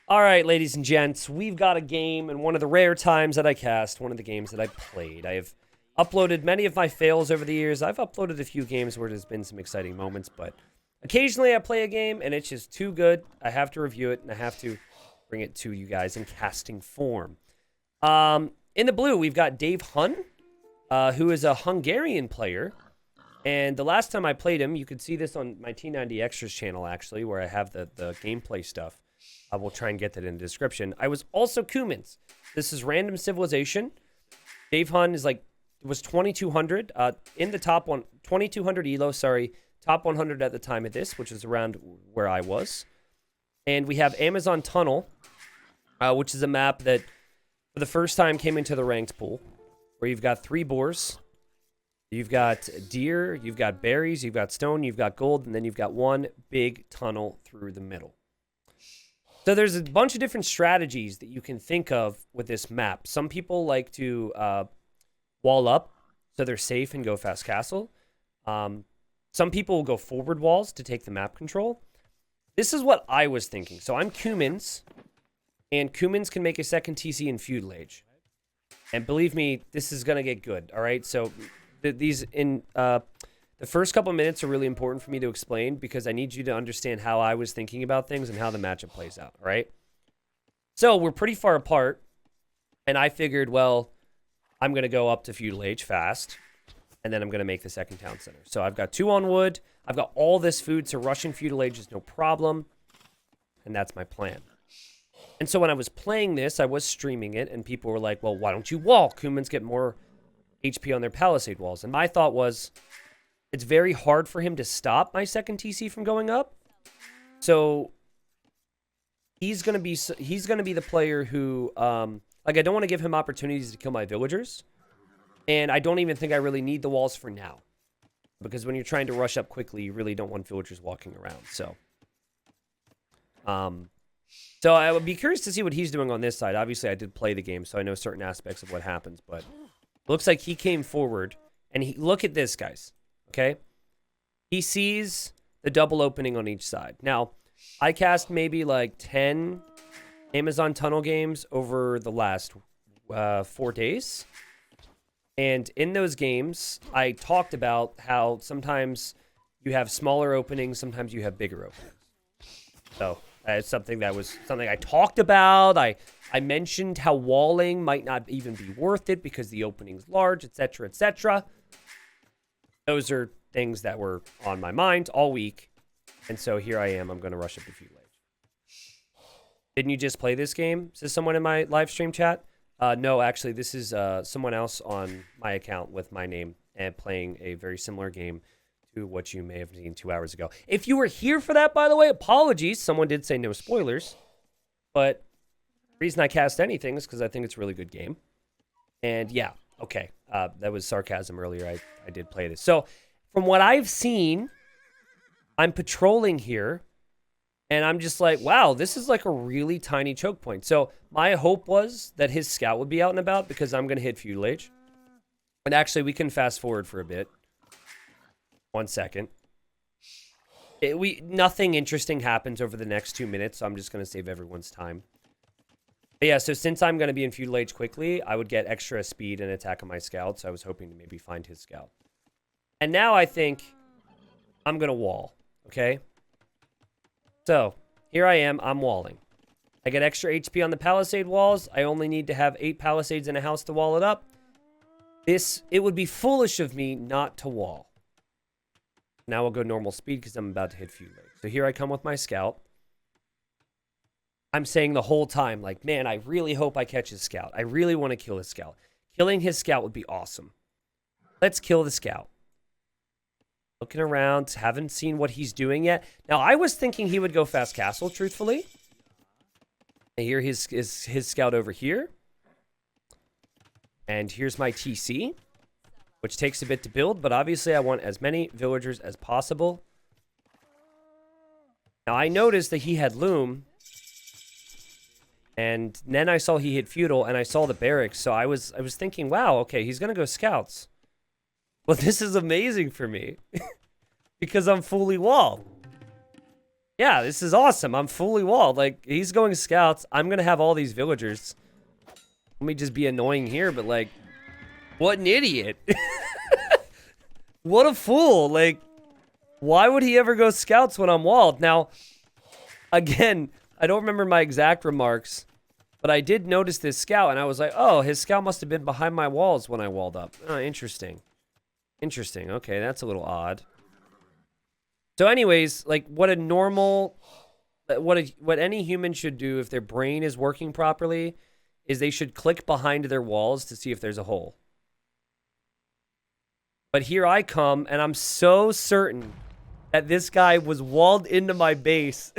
All right, ladies and gents, we've got a game, and one of the rare times that I cast, one of the games that I played. I have uploaded many of my fails over the years. I've uploaded a few games where there's been some exciting moments, but occasionally I play a game and it's just too good. I have to review it and I have to bring it to you guys in casting form. In the blue, we've got Dave Hun, who is a Hungarian player. And the last time I played him, you could see this on my T90 Extras channel, actually, where I have the gameplay stuff. I will try and get that in the description. I was also Cummins. This is Random Civilization. Dave Hun is was 2200 in the top one, 2200 elo, sorry, top 100 at the time of this, which is around where I was. And we have Amazon Tunnel, which is a map that for the first time came into the ranked pool, where you've got 3 boars. You've got deer, you've got berries, you've got stone, you've got gold, and then you've got one big tunnel through the middle. So there's a bunch of different strategies that you can think of with this map. Some people like to wall up so they're safe and go fast castle. Some people will go forward walls to take the map control. This is what I was thinking. So I'm Cummins, and Cummins can make a second TC in Feudal Age. And believe me, this is going to get good, all right? So the first couple minutes are really important for me to explain because I need you to understand how I was thinking about things and how the matchup plays out, all right? So we're pretty far apart, and I figured, well, I'm going to go up to Feudal Age fast, and then I'm going to make the second town center. So I've got 2 on wood. I've got all this food, so rushing Feudal Age is no problem, and that's my plan. And so when I was playing this, I was streaming it, and people were like, well, why don't you wall? Cummins get more HP on their palisade walls. And my thought was, it's very hard for him to stop my second TC from going up. So he's gonna be the player who I don't want to give him opportunities to kill my villagers, and I don't even think I really need the walls for now, because when you're trying to rush up quickly, you really don't want villagers walking around. So I would be curious to see what he's doing on this side. Obviously, I did play the game, so I know certain aspects of what happens, but looks like he came forward, and look at this, guys. Okay, he sees the double opening on each side. Now, I cast maybe like 10 Amazon Tunnel games over the last 4 days. And in those games, I talked about how sometimes you have smaller openings, sometimes you have bigger openings. So it's something I talked about. I mentioned how walling might not even be worth it because the opening's large, etc., etc. Those are things that were on my mind all week. And so here I am. I'm going to rush up to Feudal Age. Didn't you just play this game? Says someone in my live stream chat. No, actually, this is someone else on my account with my name and playing a very similar game to what you may have seen 2 hours ago. If you were here for that, by the way, apologies. Someone did say no spoilers. But the reason I cast anything is because I think it's a really good game. And yeah, okay. That was sarcasm earlier. I did play this. So from what I've seen, I'm patrolling here, and I'm just like, wow, this is like a really tiny choke point. So my hope was that his scout would be out and about because I'm going to hit Feudal Age. And actually, we can fast forward for a bit. 1 second. Nothing interesting happens over the next 2 minutes, so I'm just going to save everyone's time. But yeah, so since I'm going to be in Feudal Age quickly, I would get extra speed and attack on my scout, so I was hoping to maybe find his scout. And now I think I'm going to wall, okay? So, here I am, I'm walling. I get extra HP on the palisade walls. I only need to have 8 palisades in a house to wall it up. It would be foolish of me not to wall. Now I'll go normal speed because I'm about to hit Feudal Age. So here I come with my scout. I'm saying the whole time, like, man, I really hope I catch his scout. I really want to kill his scout. Killing his scout would be awesome. Let's kill the scout. Looking around, haven't seen what he's doing yet. Now, I was thinking he would go fast castle, truthfully. I hear his scout over here. And here's my TC, which takes a bit to build, but obviously I want as many villagers as possible. Now, I noticed that he had loom. And then I saw he hit feudal, and I saw the barracks, so I was thinking, wow, okay, he's going to go scouts. Well, this is amazing for me, because I'm fully walled. Yeah, this is awesome. I'm fully walled. Like, he's going scouts. I'm going to have all these villagers. Let me just be annoying here, but, like, what an idiot. What a fool. Like, why would he ever go scouts when I'm walled? Now, again, I don't remember my exact remarks, but I did notice this scout, and I was like, oh, his scout must have been behind my walls when I walled up. Oh, interesting. Interesting. Okay, that's a little odd. So anyways, like what any human should do if their brain is working properly is they should click behind their walls to see if there's a hole. But here I come, and I'm so certain that this guy was walled into my base.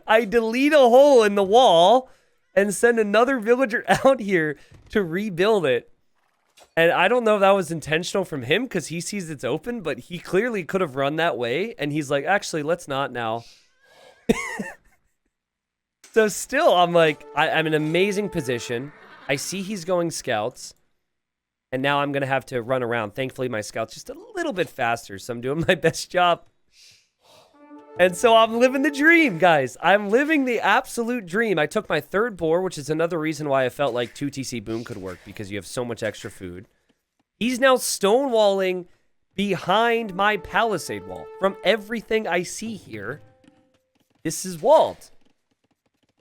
I delete a hole in the wall and send another villager out here to rebuild it. And I don't know if that was intentional from him because he sees it's open, but he clearly could have run that way. And he's like, actually, let's not now. So still, I'm like, I'm in an amazing position. I see he's going scouts. And now I'm going to have to run around. Thankfully, my scout's just a little bit faster, so I'm doing my best job. And so I'm living the dream, guys. I'm living the absolute dream. I took my third boar, which is another reason why I felt like 2TC Boom could work, because you have so much extra food. He's now stonewalling behind my palisade wall. From everything I see here, this is walled.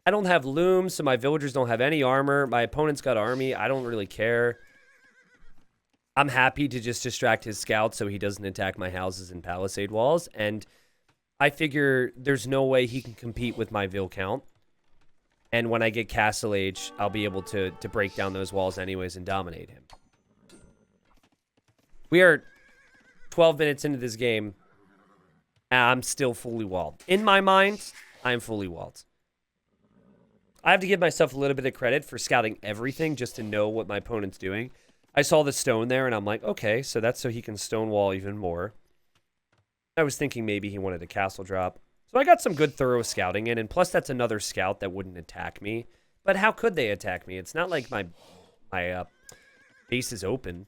I don't have looms, so my villagers don't have any armor. My opponent's got army. I don't really care. I'm happy to just distract his scouts so he doesn't attack my houses and palisade walls. And I figure there's no way he can compete with my vill count. And when I get Castle Age, I'll be able to break down those walls anyways and dominate him. We are 12 minutes into this game, and I'm still fully walled. In my mind, I'm fully walled. I have to give myself a little bit of credit for scouting everything just to know what my opponent's doing. I saw the stone there, and I'm like, okay, so that's so he can stonewall even more. I was thinking maybe he wanted a castle drop. So I got some good thorough scouting in, and plus that's another scout that wouldn't attack me. But how could they attack me? It's not like my base is open.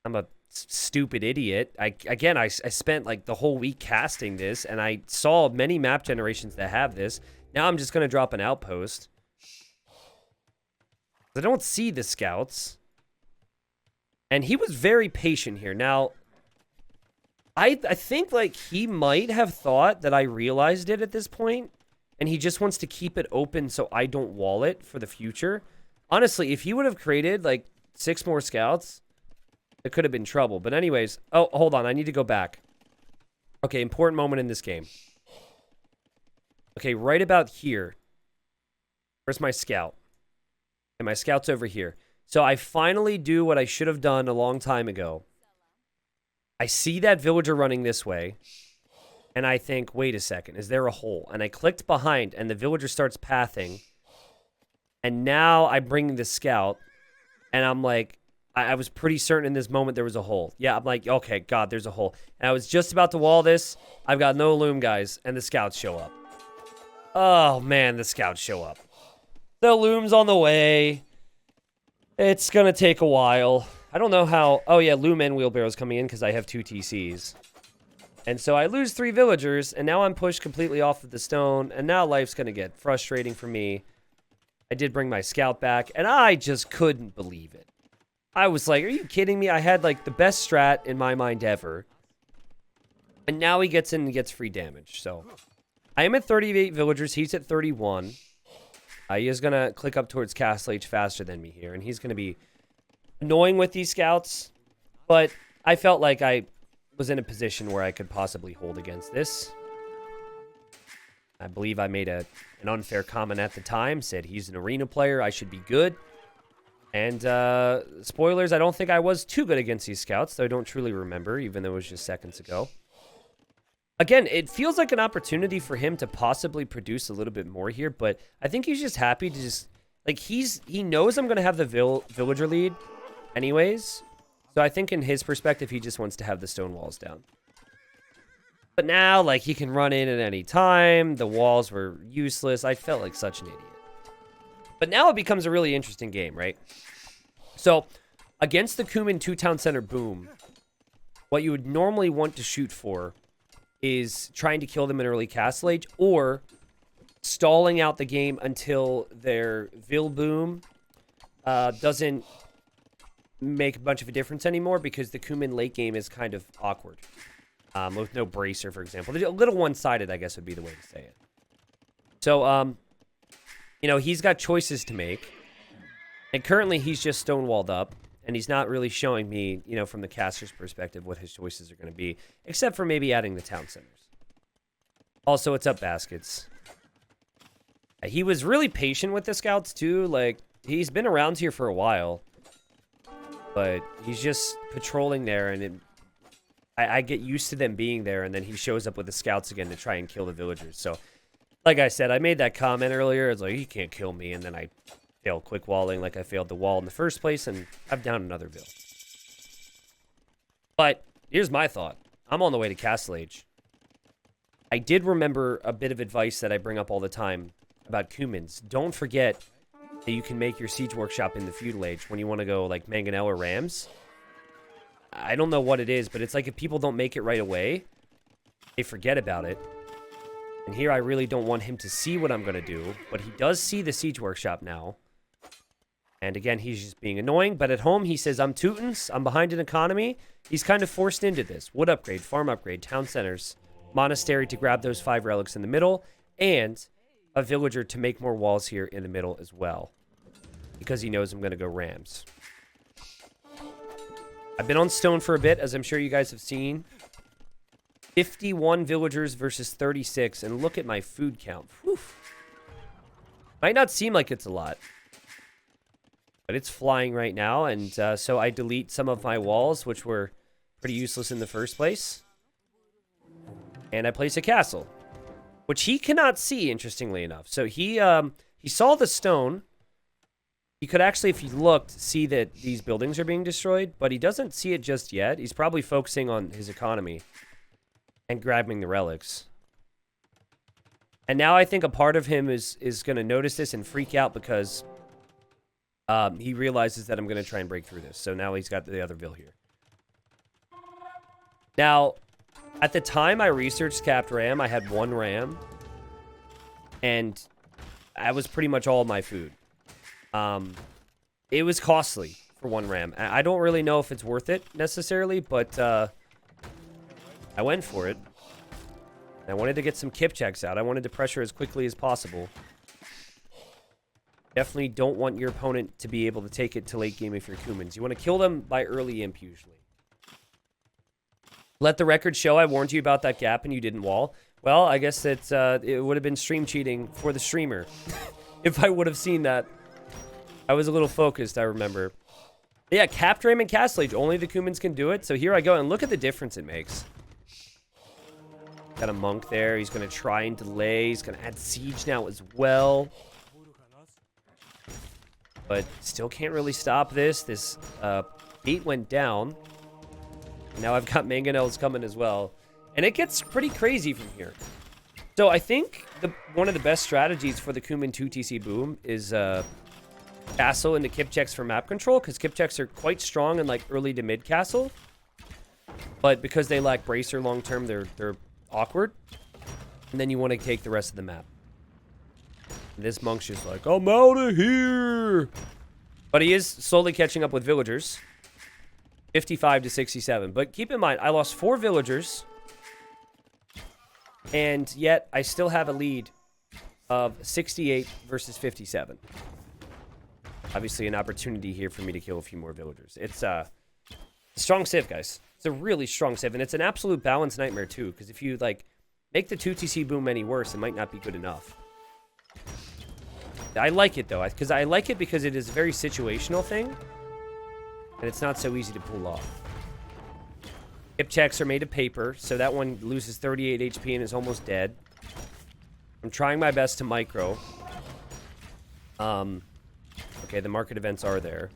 I'm a stupid idiot. I spent like the whole week casting this, and I saw many map generations that have this. Now I'm just going to drop an outpost. I don't see the scouts. And he was very patient here. Now, I think like he might have thought that I realized it at this point, and he just wants to keep it open so I don't wall it for the future. Honestly, if he would have created like 6 more scouts, it could have been trouble. But anyways, oh, hold on. I need to go back. Okay, important moment in this game. Okay, right about here. Where's my scout? And my scout's over here. So I finally do what I should have done a long time ago. I see that villager running this way. And I think, wait a second, is there a hole? And I clicked behind, and the villager starts pathing. And now I bring the scout. And I'm like, I was pretty certain in this moment there was a hole. Yeah, I'm like, okay, God, there's a hole. And I was just about to wall this. I've got no loom, guys. And the scouts show up. Oh, man, the scouts show up. The loom's on the way. It's going to take a while. I don't know how... Oh, yeah, loom and wheelbarrow's coming in because I have 2 TCs. And so I lose 3 villagers, and now I'm pushed completely off of the stone, and now life's going to get frustrating for me. I did bring my scout back, and I just couldn't believe it. I was like, are you kidding me? I had, like, the best strat in my mind ever. And now he gets in and gets free damage, so... I am at 38 villagers. He's at 31. He is going to click up towards Castle Age faster than me here, and he's going to be annoying with these scouts, but I felt like I was in a position where I could possibly hold against this. I believe I made an unfair comment at the time, said he's an arena player, I should be good. And spoilers, I don't think I was too good against these scouts, though I don't truly remember, even though it was just seconds ago. Again, it feels like an opportunity for him to possibly produce a little bit more here, but I think he's just happy to just... Like, he knows I'm going to have the villager lead anyways, so I think in his perspective, he just wants to have the stone walls down. But now, like, he can run in at any time. The walls were useless. I felt like such an idiot. But now it becomes a really interesting game, right? So, against the Kuman 2-town center boom, what you would normally want to shoot for is trying to kill them in early Castle Age, or stalling out the game until their Vil Boom doesn't make a bunch of a difference anymore, because the Kumin late game is kind of awkward. With no Bracer, for example. A little one-sided, I guess, would be the way to say it. So, you know, he's got choices to make. And currently, he's just stonewalled up. And he's not really showing me, you know, from the caster's perspective, what his choices are going to be. Except for maybe adding the town centers. Also, what's up, Baskets? He was really patient with the scouts, too. Like, he's been around here for a while. But he's just patrolling there, and I get used to them being there, and then he shows up with the scouts again to try and kill the villagers. So, like I said, I made that comment earlier. It's like, he can't kill me, and then I fail quick walling like I failed the wall in the first place, and I've down another Vil. But here's my thought. I'm on the way to Castle Age. I did remember a bit of advice that I bring up all the time about Kumins. Don't forget that you can make your siege workshop in the feudal age when you want to go like Mangonel or Rams. I don't know what it is, but it's like if people don't make it right away, they forget about it. And here I really don't want him to see what I'm going to do, but he does see the siege workshop now. And again, he's just being annoying, but at home he says, I'm Teutons, I'm behind in economy. He's kind of forced into this. Wood upgrade, farm upgrade, town centers, monastery to grab those 5 relics in the middle, and a villager to make more walls here in the middle as well. Because he knows I'm going to go Rams. I've been on stone for a bit, as I'm sure you guys have seen. 51 villagers versus 36, and look at my food count. Whew. Might not seem like it's a lot, but it's flying right now, and so I delete some of my walls, which were pretty useless in the first place. And I place a castle, which he cannot see, interestingly enough. So he saw the stone. He could actually, if he looked, see that these buildings are being destroyed, but he doesn't see it just yet. He's probably focusing on his economy and grabbing the relics. And now I think a part of him is going to notice this and freak out because he realizes that I'm going to try and break through this. So now he's got the other Vil here. Now, at the time I researched capped RAM, I had 1 RAM. And that was pretty much all my food. It was costly for 1 RAM. I don't really know if it's worth it necessarily, but I went for it. I wanted to get some kipchaks out. I wanted to pressure as quickly as possible. Definitely don't want your opponent to be able to take it to late game if you're Kumins. You want to kill them by early imp usually. Let the record show I warned you about that gap and you didn't wall. Well, I guess that it would have been stream cheating for the streamer if I would have seen that. I was a little focused, I remember. Yeah, capped RAM and Castle Age. Only the Kumins can do it. So here I go, and look at the difference it makes. Got a monk there. He's going to try and delay. He's going to add siege now as well. But still can't really stop this. This 8 went down. Now I've got mangonels coming as well. And it gets pretty crazy from here. So I think one of the best strategies for the Kumin 2 TC boom is castle into kipchaks for map control, because kipchaks are quite strong in like early to mid castle. But because they lack bracer long term, they're awkward. And then you want to take the rest of the map. And this monk's just like, I'm out of here. But he is slowly catching up with villagers. 55 to 67. But keep in mind, I lost 4 villagers. And yet, I still have a lead of 68 versus 57. Obviously, an opportunity here for me to kill a few more villagers. It's a strong civ, guys. It's a really strong civ. And it's an absolute balance nightmare, too. Because if you, like, make the 2TC boom any worse, it might not be good enough. I like it, though. Because I like it because it is a very situational thing. And it's not so easy to pull off. Kipchaks are made of paper, so that one loses 38 HP and is almost dead. I'm trying my best to micro. Okay, the market events are there.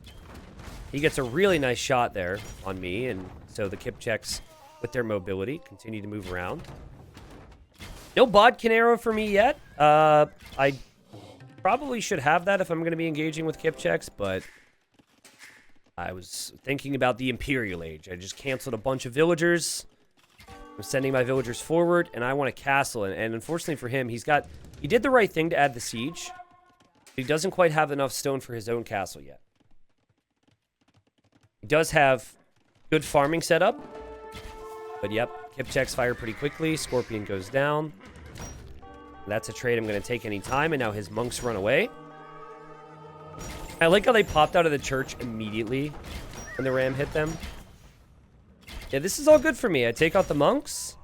He gets a really nice shot there on me, and so the Kipchaks, with their mobility, continue to move around. No bodkin arrow for me yet. I probably should have that if I'm going to be engaging with Kipchaks, but I was thinking about the Imperial Age. I just canceled a bunch of villagers. I'm sending my villagers forward, and I want a castle. And unfortunately for him, he did the right thing to add the siege. He doesn't quite have enough stone for his own castle yet. He does have good farming setup. But yep, kipchaks fire pretty quickly. Scorpion goes down. That's a trade I'm going to take any time. And now his monks run away. I like how they popped out of the church immediately when the ram hit them. Yeah, this is all good for me. I take out the monks.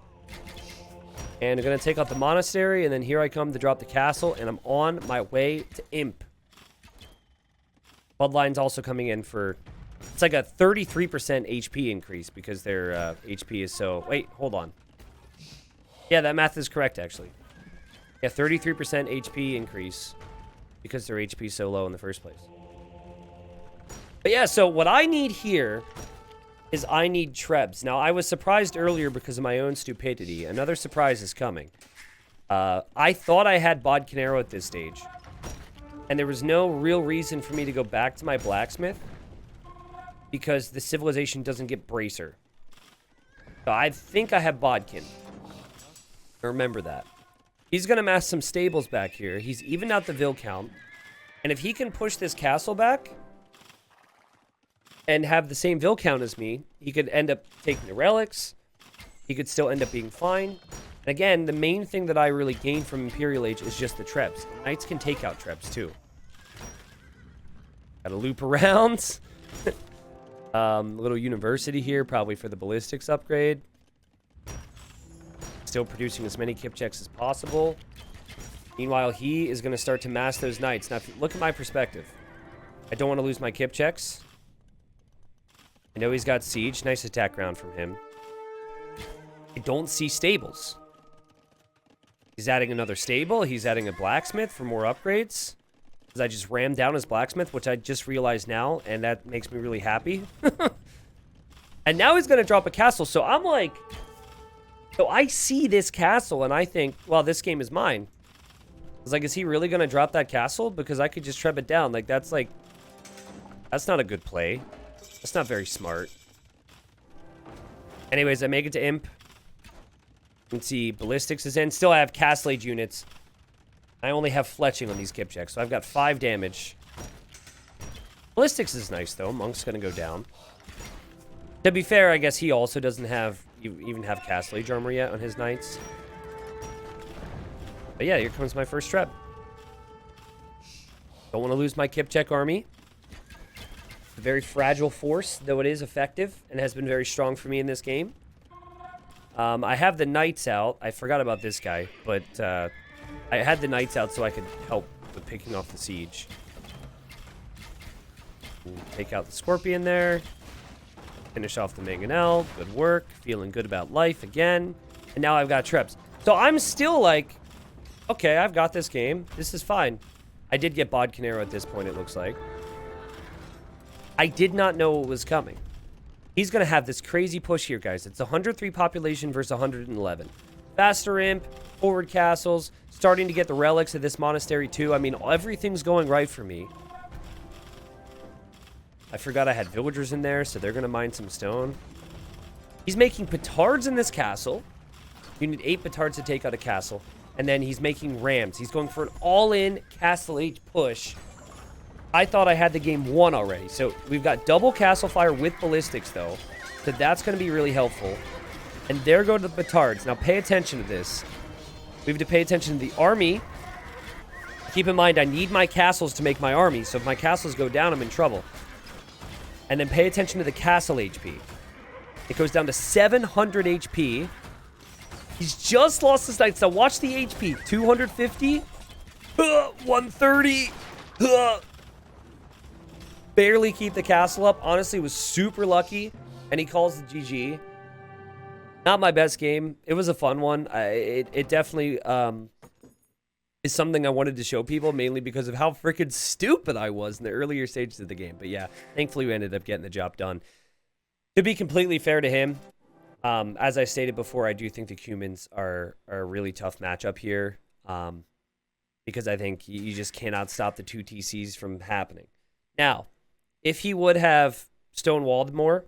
And I'm going to take out the monastery. And then here I come to drop the castle. And I'm on my way to Imp. Bloodline's also coming in for... It's like a 33% HP increase because their HP is so... Wait, hold on. Yeah, that math is correct, actually. Yeah, 33% HP increase because their HP is so low in the first place. But yeah, so what I need here is I need Trebs. Now, I was surprised earlier because of my own stupidity. Another surprise is coming. I thought I had Bodcanero at this stage. And there was no real reason for me to go back to my blacksmith because the civilization doesn't get Bracer. So I think I have Bodkin. Remember that. He's going to mass some stables back here. He's evened out the Vil count. And if he can push this castle back and have the same Vil count as me, he could end up taking the relics. He could still end up being fine. And again, the main thing that I really gain from Imperial Age is just the Trebs. Knights can take out Trebs too. Gotta loop around. Little university here, probably for the ballistics upgrade. Still producing as many kipchaks as possible. Meanwhile, he is going to start to mass those knights. Now, if you look at my perspective, I don't want to lose my kipchaks. I know he's got siege. Nice attack round from him. I don't see stables. He's adding another stable. He's adding a blacksmith for more upgrades. Because I just rammed down his blacksmith, which I just realized now, and that makes me really happy. And now he's going to drop a castle. So I'm like... So I see this castle, and I think, well, this game is mine. I was like, is he really going to drop that castle? Because I could just treb it down. Like, that's not a good play. That's not very smart. Anyways, I make it to Imp. You can see Ballistics is in. Still, I have Castle Age units. I only have Fletching on these Kipchaks, so I've got 5 damage. Ballistics is nice, though. Monk's going to go down. To be fair, I guess he also doesn't even have Castle Age armor yet on his knights. But yeah, here comes my first treb. Don't want to lose my Kipchak army. It's a very fragile force, though it is effective and has been very strong for me in this game. I have the knights out. I forgot about this guy, but I had the knights out so I could help with picking off the siege. Take out the scorpion there. Finish off the mangonel. Good work. Feeling good about life again. And now I've got Trebs. So I'm still like, okay, I've got this game. This is fine. I did get Bodcanero at this point, it looks like. I did not know what was coming. He's going to have this crazy push here, guys. It's 103 population versus 111. Faster Imp, forward castles, starting to get the relics of this monastery too. I mean, everything's going right for me. I forgot I had villagers in there, so they're going to mine some stone. He's making petards in this castle. You need 8 petards to take out a castle. And then he's making rams. He's going for an all-in Castle Age push. I thought I had the game won already. So we've got double castle fire with ballistics, though. So that's going to be really helpful. And there go the petards. Now pay attention to this. We have to pay attention to the army. Keep in mind, I need my castles to make my army. So if my castles go down, I'm in trouble. And then pay attention to the castle HP. It goes down to 700 HP. He's just lost his knights. Now watch the HP. 250. 130. Barely keep the castle up. Honestly, was super lucky. And he calls the GG. Not my best game. It was a fun one. It definitely is something I wanted to show people, mainly because of how freaking stupid I was in the earlier stages of the game. But yeah, thankfully we ended up getting the job done. To be completely fair to him, as I stated before, I do think the Cumans are a really tough matchup here. Because I think you just cannot stop the 2 TCs from happening. Now, if he would have stonewalled more,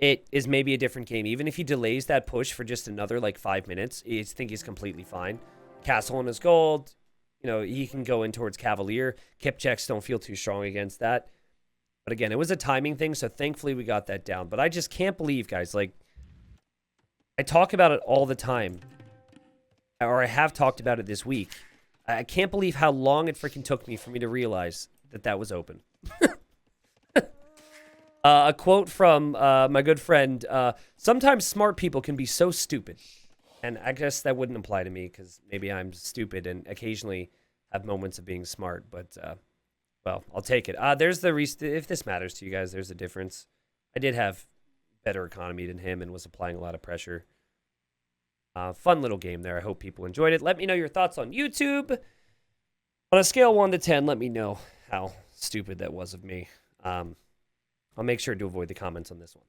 it is maybe a different game. Even if he delays that push for just another like 5 minutes, I think he's completely fine. Castle on his gold, he can go in towards Cavalier. Kipchaks don't feel too strong against that. But again, it was a timing thing, so thankfully we got that down. But I just can't believe, guys, like, I talk about it all the time, or I have talked about it this week. I can't believe how long it freaking took me for me to realize that that was open. A quote from my good friend, sometimes smart people can be so stupid. And I guess that wouldn't apply to me because maybe I'm stupid and occasionally have moments of being smart. But, well, I'll take it. There's the if this matters to you guys, there's a difference. I did have better economy than him and was applying a lot of pressure. Fun little game there. I hope people enjoyed it. Let me know your thoughts on YouTube. On a scale 1 to 10, let me know how stupid that was of me. I'll make sure to avoid the comments on this one.